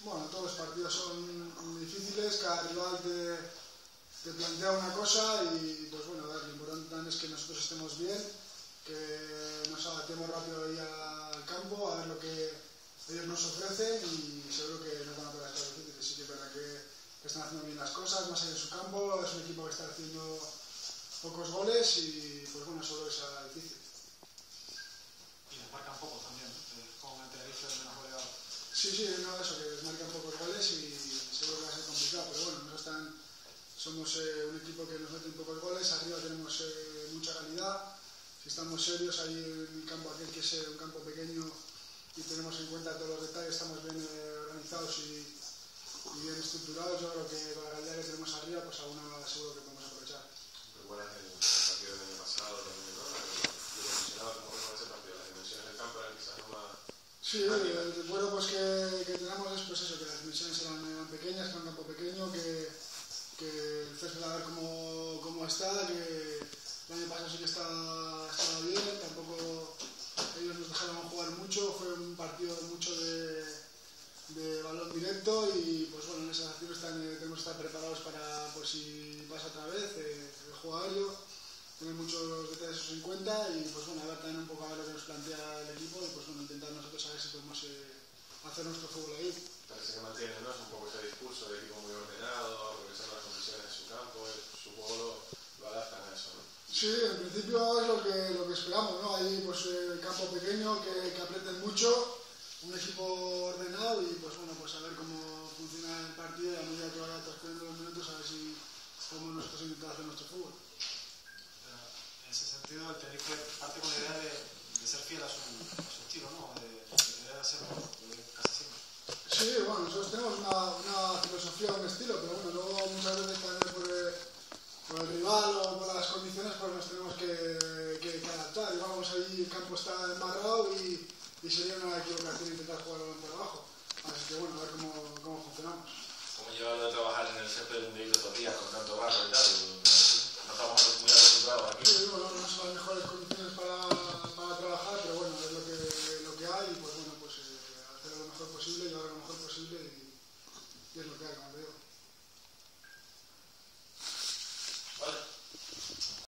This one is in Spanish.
Bueno, todos los partidos son difíciles, cada rival te plantea una cosa y pues bueno, a ver, lo importante es que nosotros estemos bien, que nos adaptemos rápido ahí al campo, a ver lo que ellos nos ofrecen y seguro que nos van a poder estar difíciles. Sí que es verdad que están haciendo bien las cosas, más allá de su campo, es un equipo que está haciendo pocos goles y pues bueno, solo es difícil. Y les marcan poco también, como en Tenerife de menos goleado. Sí, no, eso, que les marcan pocos goles y seguro que va a ser complicado, pero bueno, nosotros somos un equipo que nos mete pocos goles, arriba tenemos mucha calidad, si estamos serios ahí en el campo aquel que es un campo pequeño y tenemos en cuenta todos los detalles, estamos bien organizados y bien estructurados, yo creo que con la calidad que tenemos arriba, pues alguna seguro que podemos aprovechar. ¿Recuerdas el partido del año pasado también, no? Lo mencionaba como con ese partido, las dimensiones del campo eran quizás no más... Sí, el bueno pues que tenemos es pues eso, que las dimensiones eran pequeñas, que era un campo pequeño, que el césped a ver cómo está, que el año pasado sí que estaba bien, tampoco ellos nos dejaron jugar mucho, fue un partido mucho de balón directo y pues bueno, en esas acciones tenemos que estar preparados para por si pasa otra vez, el juego aéreo, tener muchos detalles esos en cuenta y pues bueno, a ver también un poco a ver lo que nos plantea el equipo y pues bueno, intentar nosotros a ver si podemos hacer nuestro fútbol ahí. Parece que mantienen, ¿no? Es un poco ese discurso de equipo muy ordenado, regresando a las condiciones de su campo, su juego lo adaptan a eso, ¿no? Sí, en principio es lo que esperamos, ¿no? Ahí pues campo pequeño, que aprieten mucho, un equipo ordenado y pues bueno, pues a ver cómo funciona el partido y a medida que vaya transcurriendo los minutos a ver si podemos nosotros intentar hacer nuestro fútbol. En ese sentido, el Tenerife parte con la idea de ser fiel a su estilo, ¿no? De hacer casi siempre. Sí, bueno, nosotros tenemos una filosofía, un estilo, pero bueno, luego muchas veces también por el rival o por las condiciones pues nos tenemos que adaptar. Y vamos ahí, el campo está embarrado y sería una equivocación intentar jugar por abajo. Así que bueno, a ver cómo funcionamos. ¿Cómo lleva lo de trabajar en el césped de estos días con tanto barro y tal? No estamos muy acostumbrados aquí. Sí, bueno, no son las mejores condiciones.